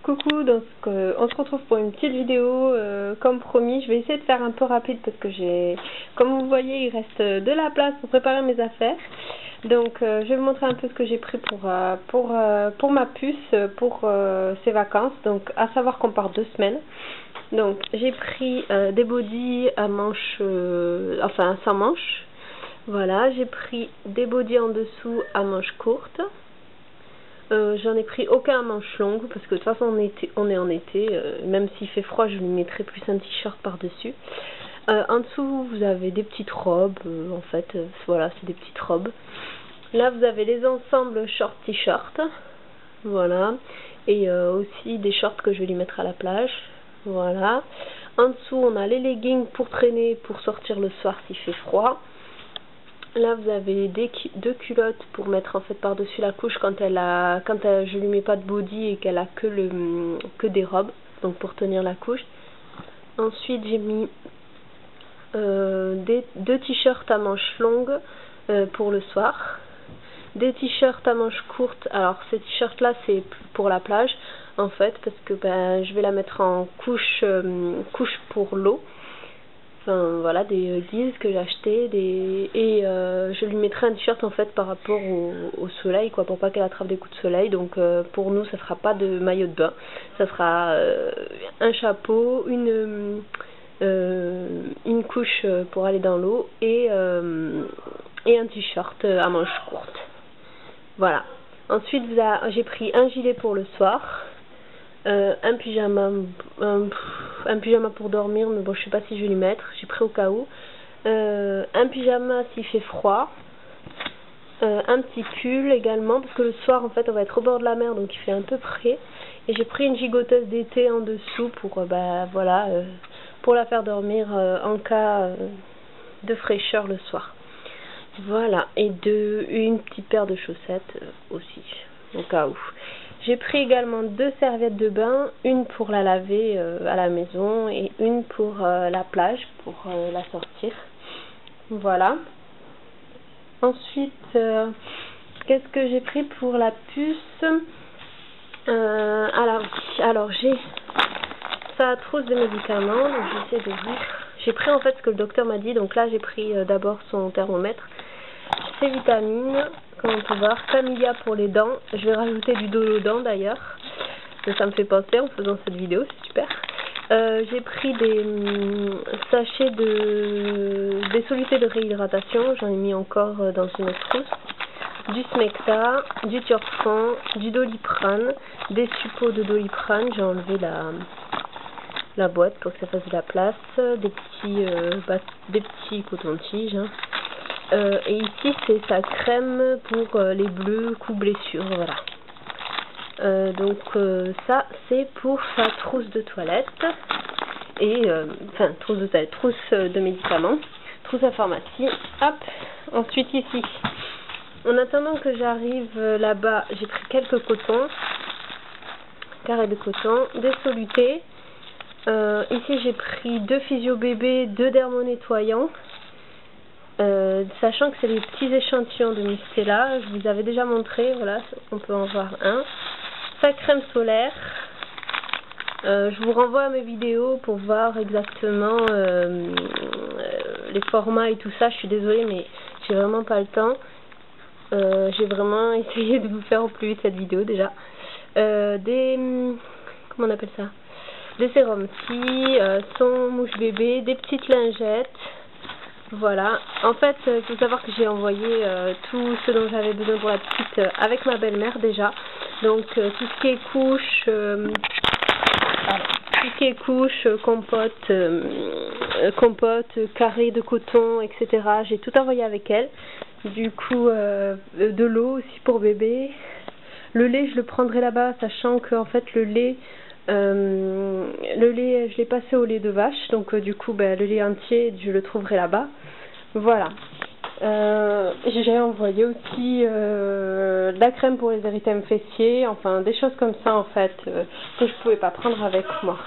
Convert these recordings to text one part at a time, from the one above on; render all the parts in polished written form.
Coucou, donc on se retrouve pour une petite vidéo comme promis. Je vais essayer de faire un peu rapide parce que comme vous voyez, il reste de la place pour préparer mes affaires. Donc je vais vous montrer un peu ce que j'ai pris pour ma puce pour ses vacances. Donc à savoir qu'on part 2 semaines. Donc j'ai pris des bodys à manches, enfin sans manches. Voilà, j'ai pris des bodys en dessous à manches courtes. J'en ai pris aucun à manches longues parce que de toute façon on est en été, même s'il fait froid je lui mettrai plus un t-shirt par dessus. En dessous vous avez des petites robes, en fait voilà, c'est des petites robes. Là vous avez les ensembles short t-shirt, voilà, et aussi des shorts que je vais lui mettre à la plage, voilà. En dessous on a les leggings pour traîner, pour sortir le soir s'il fait froid. Là vous avez deux culottes pour mettre en fait par-dessus la couche quand je lui mets pas de body et qu'elle a que des robes, donc pour tenir la couche. Ensuite j'ai mis deux t-shirts à manches longues pour le soir, des t-shirts à manches courtes. Alors ces t-shirts là c'est pour la plage en fait parce que je vais la mettre en couche pour l'eau. Enfin, voilà, des guises que j'ai acheté et je lui mettrai un t-shirt en fait par rapport au soleil, quoi, pour pas qu'elle attrape des coups de soleil. Donc pour nous ça sera pas de maillot de bain, ça sera un chapeau, une couche pour aller dans l'eau et un t-shirt à manches courtes. Voilà. Ensuite j'ai pris un gilet pour le soir. Un pyjama pour dormir, mais bon je sais pas si je vais lui mettre, j'ai pris au cas où. Un pyjama s'il fait froid, un petit pull également parce que le soir en fait on va être au bord de la mer donc il fait un peu frais, et j'ai pris une gigoteuse d'été en dessous pour voilà, pour la faire dormir en cas de fraîcheur le soir. Voilà, et une petite paire de chaussettes aussi au cas où. J'ai pris également 2 serviettes de bain, une pour la laver à la maison et une pour la plage, pour la sortir. Voilà. Ensuite, qu'est-ce que j'ai pris pour la puce? Alors j'ai sa trousse de médicaments, donc j'essaie de voir. J'ai pris en fait ce que le docteur m'a dit, donc là j'ai pris d'abord son thermomètre, ses vitamines, comme on peut voir, Familia pour les dents. Je vais rajouter du Dolodent d'ailleurs, ça me fait penser en faisant cette vidéo, c'est super. J'ai pris des sachets des solutés de réhydratation, j'en ai mis encore dans une autre trousse, du Smecta, du Turfan, du Doliprane, des suppos de Doliprane, j'ai enlevé la boîte pour que ça fasse de la place, des petits cotons-tiges, hein. Et ici c'est sa crème pour les bleus coups blessures, voilà. Donc ça c'est pour sa trousse de toilette et enfin trousse de toilette, trousse de médicaments, trousse à pharmacie. Hop. Ensuite ici, en attendant que j'arrive là-bas, j'ai pris quelques cotons, carrés de coton, des solutés. Ici j'ai pris 2 physio bébés, 2 dermonettoyants. Sachant que c'est des petits échantillons de Mistela, je vous avais déjà montré, voilà, on peut en voir un. Sa crème solaire, je vous renvoie à mes vidéos pour voir exactement les formats et tout ça. Je suis désolée mais j'ai vraiment pas le temps, j'ai vraiment essayé de vous faire au plus vite cette vidéo déjà. Comment on appelle ça, des sérums son mouche bébé, des petites lingettes. Voilà, en fait il faut savoir que j'ai envoyé tout ce dont j'avais besoin pour la petite avec ma belle-mère déjà. Donc tout ce qui est couche, compote, carré de coton, etc. J'ai tout envoyé avec elle. Du coup de l'eau aussi pour bébé. Le lait je le prendrai là-bas, sachant que en fait le lait je l'ai passé au lait de vache, donc du coup le lait entier je le trouverai là-bas. Voilà. J'ai envoyé aussi de la crème pour les érythèmes fessiers, enfin des choses comme ça en fait que je pouvais pas prendre avec moi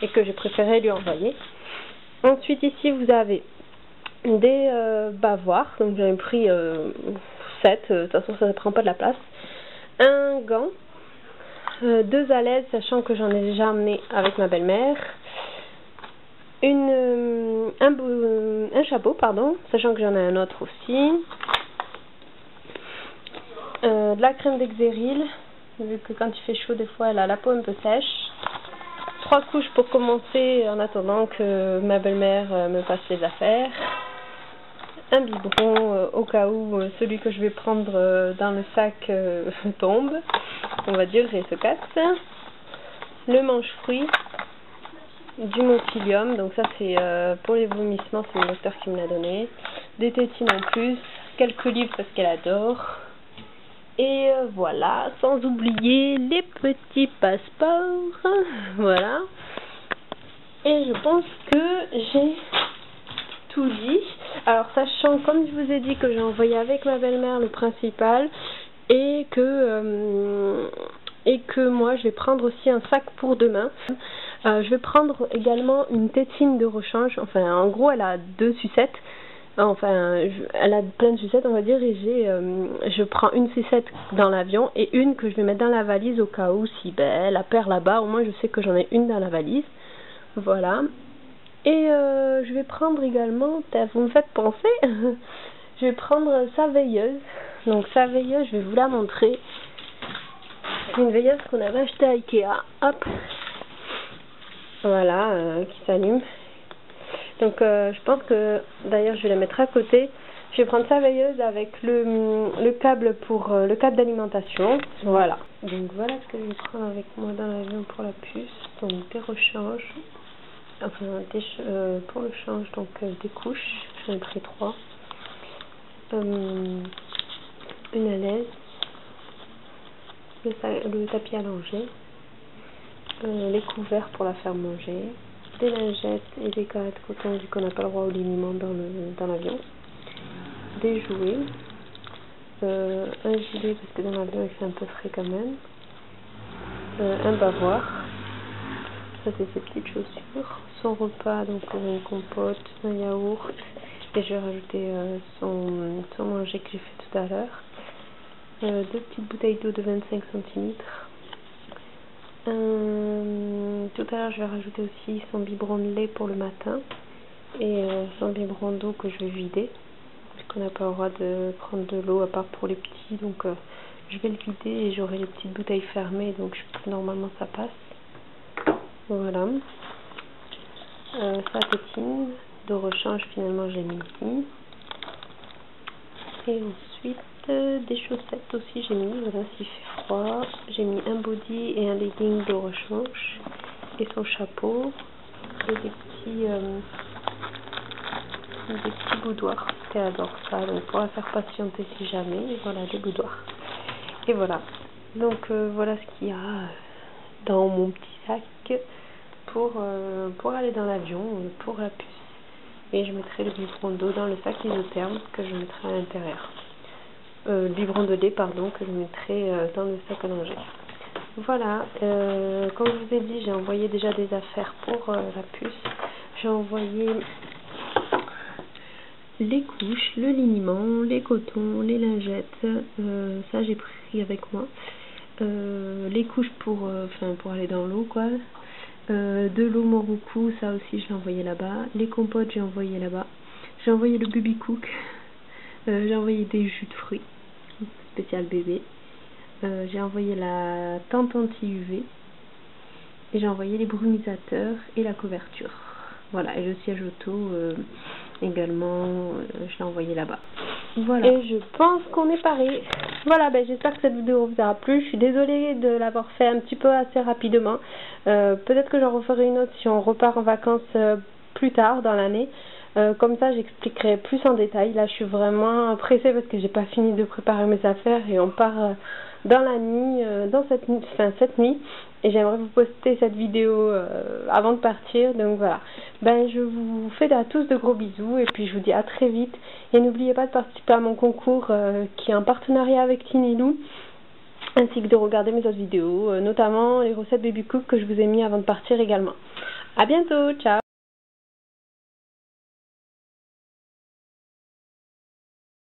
et que j'ai préféré lui envoyer. Ensuite ici vous avez des bavoirs, donc j'en ai pris 7, de toute façon ça ne prend pas de la place. Un gant, 2 à l'aise, sachant que j'en ai déjà amené avec ma belle-mère. Un chapeau, pardon, sachant que j'en ai un autre aussi. De la crème d'Exéril, vu que quand il fait chaud, des fois, elle a la peau un peu sèche. 3 couches pour commencer, en attendant que ma belle-mère me passe les affaires. Un biberon, au cas où celui que je vais prendre dans le sac tombe, on va dire, et se casse. Le mange-fruits. Du Montilium, donc ça c'est pour les vomissements, c'est le docteur qui me l'a donné. Des tétines en plus, quelques livres parce qu'elle adore. Et voilà, sans oublier les petits passeports. Voilà. Et je pense que j'ai tout dit. Alors sachant, comme je vous ai dit, que j'ai envoyé avec ma belle-mère le principal et que moi je vais prendre aussi un sac pour demain. Je vais prendre également une tétine de rechange. Enfin, en gros, elle a 2 sucettes. Enfin, elle a plein de sucettes, on va dire. Et je prends une sucette dans l'avion et une que je vais mettre dans la valise au cas où, si elle la perd là-bas. Au moins, je sais que j'en ai une dans la valise. Voilà. Et je vais prendre également, vous me faites penser, je vais prendre sa veilleuse. Donc, sa veilleuse, je vais vous la montrer. C'est une veilleuse qu'on avait achetée à Ikea. Hop. Voilà, qui s'allume. Donc je pense que, d'ailleurs je vais la mettre à côté. Je vais prendre sa veilleuse avec le câble pour le câble d'alimentation. Voilà. Donc voilà ce que je vais prendre avec moi dans l'avion pour la puce. Donc des rechanges. Enfin pour le change, donc des couches. J'en ai pris 3. Une alaise. Le tapis allongé. Les couverts pour la faire manger, des lingettes et des carrés de coton vu qu'on n'a pas le droit au liniment dans l'avion, des jouets, un gilet parce que dans l'avion il fait un peu frais quand même, un bavoir, ça c'est ses petites chaussures, son repas, donc une compote, un yaourt, et je vais rajouter son manger que j'ai fait tout à l'heure, 2 petites bouteilles d'eau de 25 cm. Tout à l'heure je vais rajouter aussi son biberon de lait pour le matin et son biberon d'eau que je vais vider parce qu'on n'a pas le droit de prendre de l'eau à part pour les petits, donc je vais le vider et j'aurai les petites bouteilles fermées, donc normalement ça passe. Voilà. Sa tétine de rechange, finalement j'ai mis ici, et ensuite des chaussettes aussi j'ai mis, voilà, s'il fait froid. J'ai mis un body et un legging de rechange et son chapeau et des petits boudoirs, elle adore ça, donc pour la faire patienter si jamais. Voilà, des boudoirs. Et voilà, donc voilà ce qu'il y a dans mon petit sac pour aller dans l'avion, pour la puce. Et je mettrai le biberon d'eau dans le sac isotherme que je mettrai à l'intérieur. Le biberon de lait, pardon, que je mettrai dans le sac à langer. Voilà, comme je vous ai dit, j'ai envoyé déjà des affaires pour la puce. J'ai envoyé les couches, le liniment, les cotons, les lingettes, ça j'ai pris avec moi. Les couches pour aller dans l'eau, quoi. De l'eau Moroku, ça aussi je l'ai envoyé là-bas. Les compotes j'ai envoyé là-bas. J'ai envoyé le baby cook. J'ai envoyé des jus de fruits spécial bébé. J'ai envoyé la tente anti-UV. Et j'ai envoyé les brumisateurs et la couverture. Voilà, et le siège auto également, je l'ai envoyé là-bas. Voilà. Et je pense qu'on est paré. Voilà, j'espère que cette vidéo vous aura plu. Je suis désolée de l'avoir fait un petit peu assez rapidement. Peut-être que j'en referai une autre si on repart en vacances plus tard dans l'année. Comme ça j'expliquerai plus en détail. Là je suis vraiment pressée parce que j'ai pas fini de préparer mes affaires et on part dans la nuit, cette nuit, et j'aimerais vous poster cette vidéo avant de partir. Donc voilà, je vous fais à tous de gros bisous et puis je vous dis à très vite, et n'oubliez pas de participer à mon concours qui est en partenariat avec Tinilou, ainsi que de regarder mes autres vidéos, notamment les recettes baby cook que je vous ai mis avant de partir également. À bientôt, ciao.